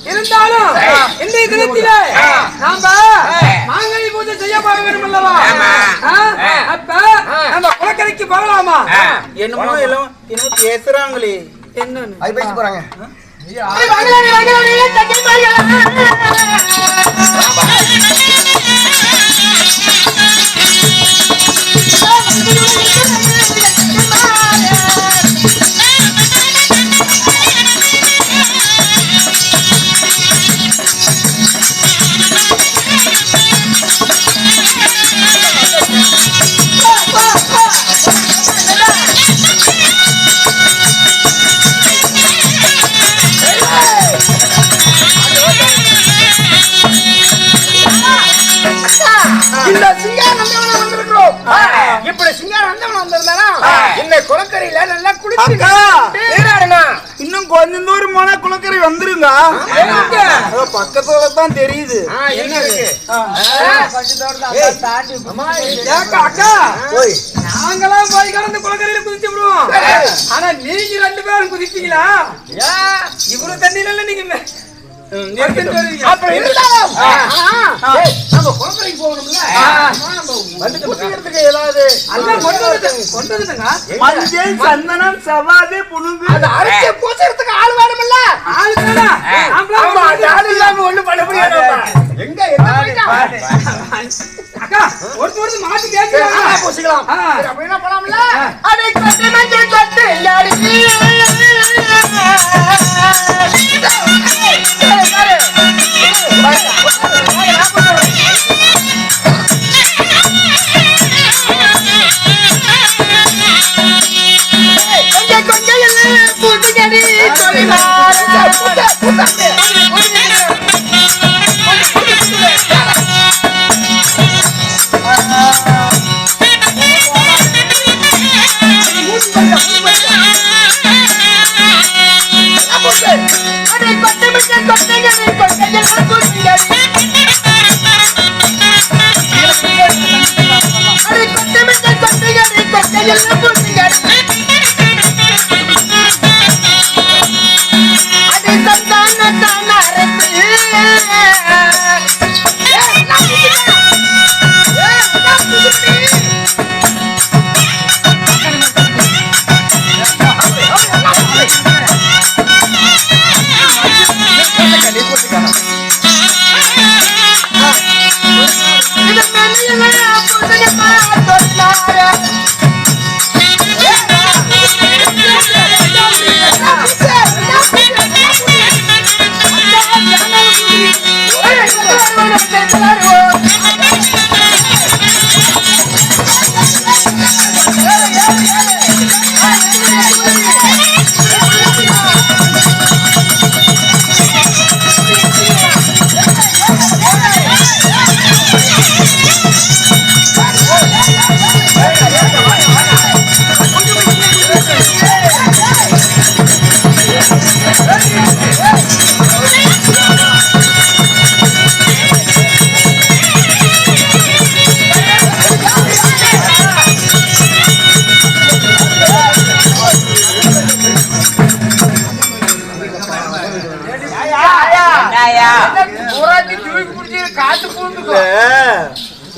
இருந்தாலும் இன்றைய தினத்திலே நாம மாங்கனி பூஜை செய்ய போக வேண்டும் அல்லவா? அப்ப நம்ம குளக்கரைக்கு போகலாமா? என்னமோ எல்லாம் பேசுறாங்களே, என்னன்னு அது பேசி போறாங்க. இப்படி சிங்காரம் வந்திருந்தானா இந்த குளக்கரையில நல்லா குளிச்சு இன்னும் கொஞ்ச தூரம் போனா குளக்கரை வந்துருங்க. பக்கத்துல தான் தெரியுது. அக்கா நாங்களாம் போய் கடந்து குளக்கரையில குதிச்சு விடுவோம். ஆனா நீங்க 2 பேரும் குதிப்பீங்களா? இவ்வளவு தண்ணியில நீங்க சந்தனம் சவாது புழுங்கு பூசறதுக்கு ஆள் வேணும்ல. ஒண்ணு பண்ண முடியாது. எங்க அக்கா ஒரு மாத்தி கேட்கலாம் பூசிக்கலாம் அப்படின்னா பண்ணலாம்ல. அதை கட்டி மஞ்சள் கட்டு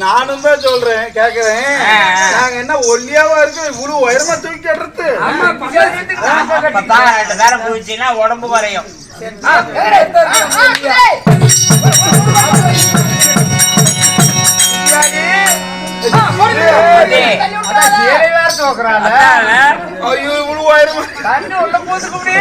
நானும் தான் சொல்றேன் கேக்குறேன். நாங்க என்ன ஒல்லியாவா இருக்கு இவ்வளவு உயரமா தூக்கி கட்டுறது? உடம்பு குறையும். இவ்வளவு உயரமா உள்ள போதுக்கு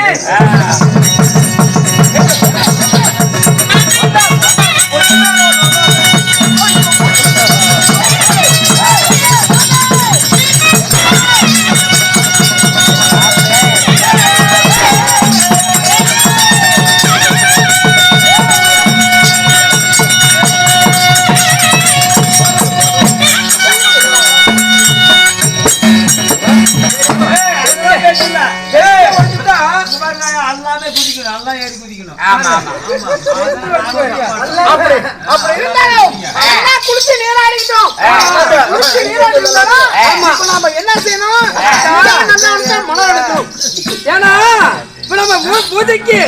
அப்படி இருந்தாலும் குளிச்சு நீராடிட்டோம். அப்ப நாம என்ன செய்யணும்? மனம் எடுக்கணும். ஏன்னா இப்ப நம்ம பூஜைக்கு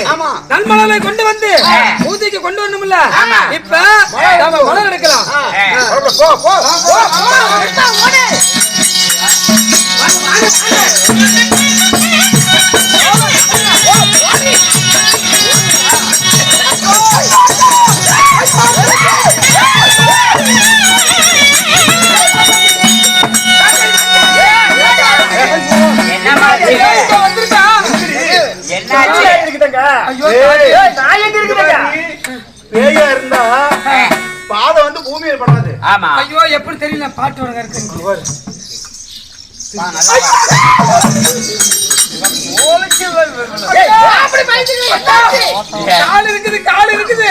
நல்மணலை கொண்டு வந்து பூஜைக்கு கொண்டு வரணும்ல. இப்ப நம்ம மனம் எடுக்கலாம். பேயா இருந்தா பாதை வந்து பூமியில் பண்ணாது. ஆமா. ஐயோ எப்படி தெரியல பாட்டு வர இருக்கு. கால் இருக்குது கால் இருக்குது.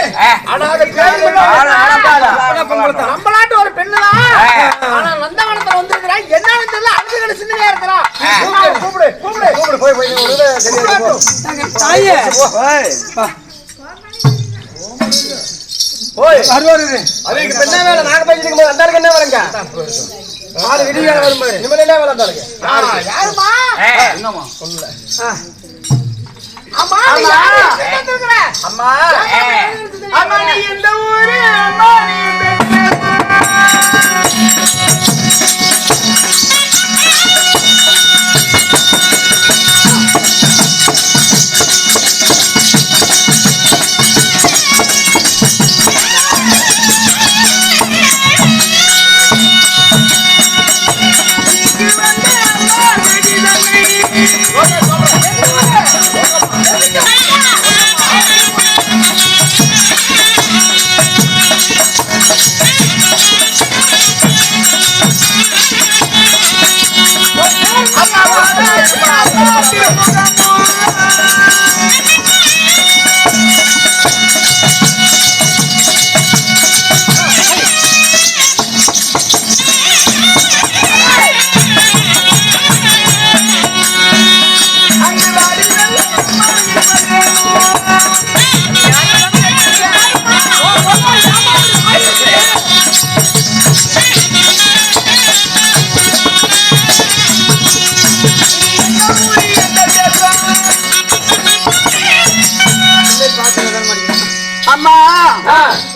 நம்மளாட்டு ஒரு பெண்ணுதான். ஆனா நந்தவனத்துல வந்திருக்கிறா என்னன்னு தெரியல. அழுதுகளை சின்னதா இருக்கிறான். கூப்பிடு கூப்பிடு கூப்பிடு போய் போய் தாயே அதுக்கு பெண்ணா வேலை நாங்க பேசிட்டு போது அந்த என்ன வரங்க மாடு விடிய வேலை வரும் பாரு. நிம்மதி என்ன வேலை இருந்தாலுங்க யாருமா என்னமா சொல்லல. அம்மா நீ யாரு கேக்குற? அம்மா அம்மா நீ இந்த ஊரு அம்மா நீ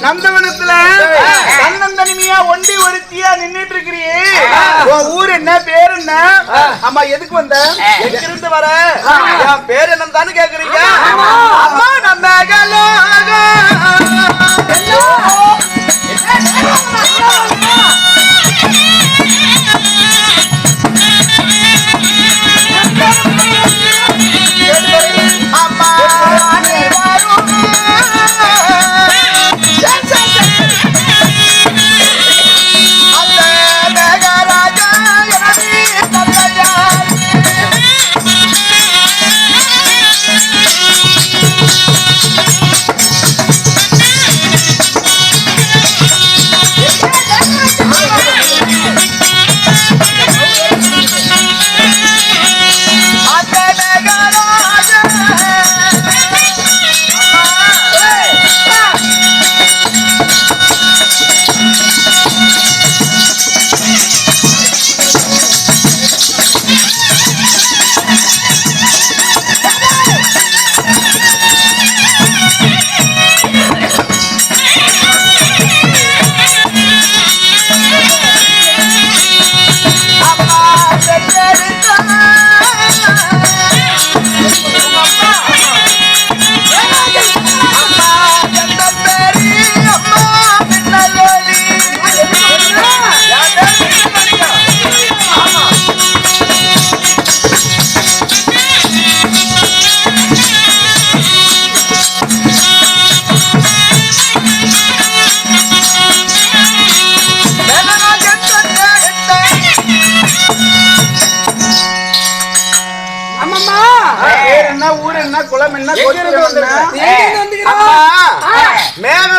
நந்தவனத்துல தன்னந்தனிமையா ஒண்டி ஒருத்தியா நின்னுட்டு இருக்கிறியே. ஊர் என்ன பேர் என்ன? அம்மா எதுக்கு வந்த? எங்கிருந்து வர? என் பேர் என்னன்னு கேக்குறீங்க? அம்மா நம்ம மேக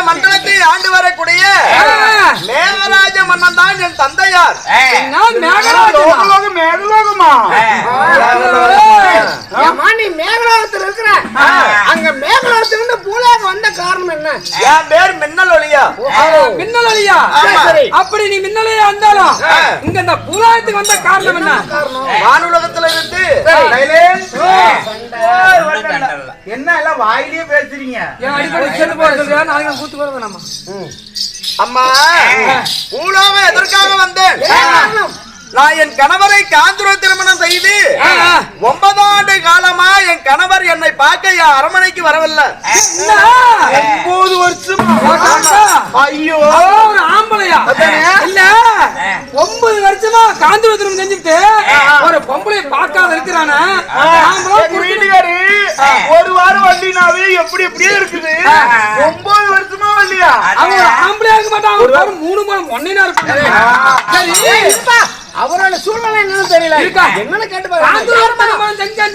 மண்டலத்தை ஆண்டு வரக்கூடிய மேகராஜ மன்னன் தான் என் தந்தையார். மேகலோகமா ஏம்மா நீ மேகலோகத்துல இருக்கிற அங்க மேகலோகத்துல இருந்து பூலோகம் வந்த காரணம் என்ன? என் பேர் மின்னல் ஒளியா. மின்னல் ஒளியா? அப்படி நீ மின்னலையா இருந்தாலும் இங்க இந்த பூலோகத்துக்கு வந்த காரணம் என்ன? வானுலகத்துல இருந்து என்ன எல்லாம் வாயிலேயே பேசுறீங்க? என் அடிப்படை செத்து போற சொல்றியா? நாளைக்கு நான் கூத்து போறது நம்ம. அம்மா பூலோகம் எதற்காக வந்தேன்? நான் என் கணவரை காந்துர திருமணம் செய்து 9 ஆண்டு காலமா என் கணவர் என்னை பார்க்க என் அரண்மனைக்கு வரவில்லை. 9 வருஷம். ஐயோ ஒரு ஆம்பளையா? இல்ல 9 வருஷமா காந்துர திருமணம் செஞ்சுட்டு ஒரு பொம்பளைய பார்க்காத இருக்கிறானா? வீட்டுக்காரு ஒரு வாரம் வண்டினாவே எப்படி எப்படியே இருக்குது. 9 வருஷமா வண்டியா? அவங்க ஆம்பளையா இருக்க மாட்டான். ஒரு 3 மாதம் ஒன்னினா இருக்கும். சரி அவரோட சூழ்நிலை என்னன்னு தெரியல. என்னன்னு கேட்டு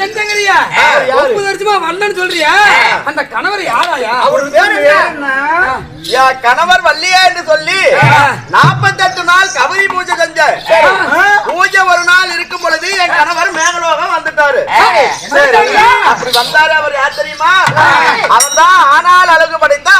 செஞ்சங்கறியா 9 வருஷமா வரலன்னு சொல்றியா? அந்த கணவர் யாராயா? அவர் பேரு என்ன? என் கணவர் வள்ளியா என்று சொல்லி 48 நாள் கவரி பூஜை செஞ்ச. பூஜை ஒரு நாள் இருக்கும் பொழுது என் கணவர் மேகலோகம் வந்துட்டாரு. அப்படி வந்தாரு. அவர் யார் தெரியுமா? அவர்தான் ஆனால் அழகு படைத்த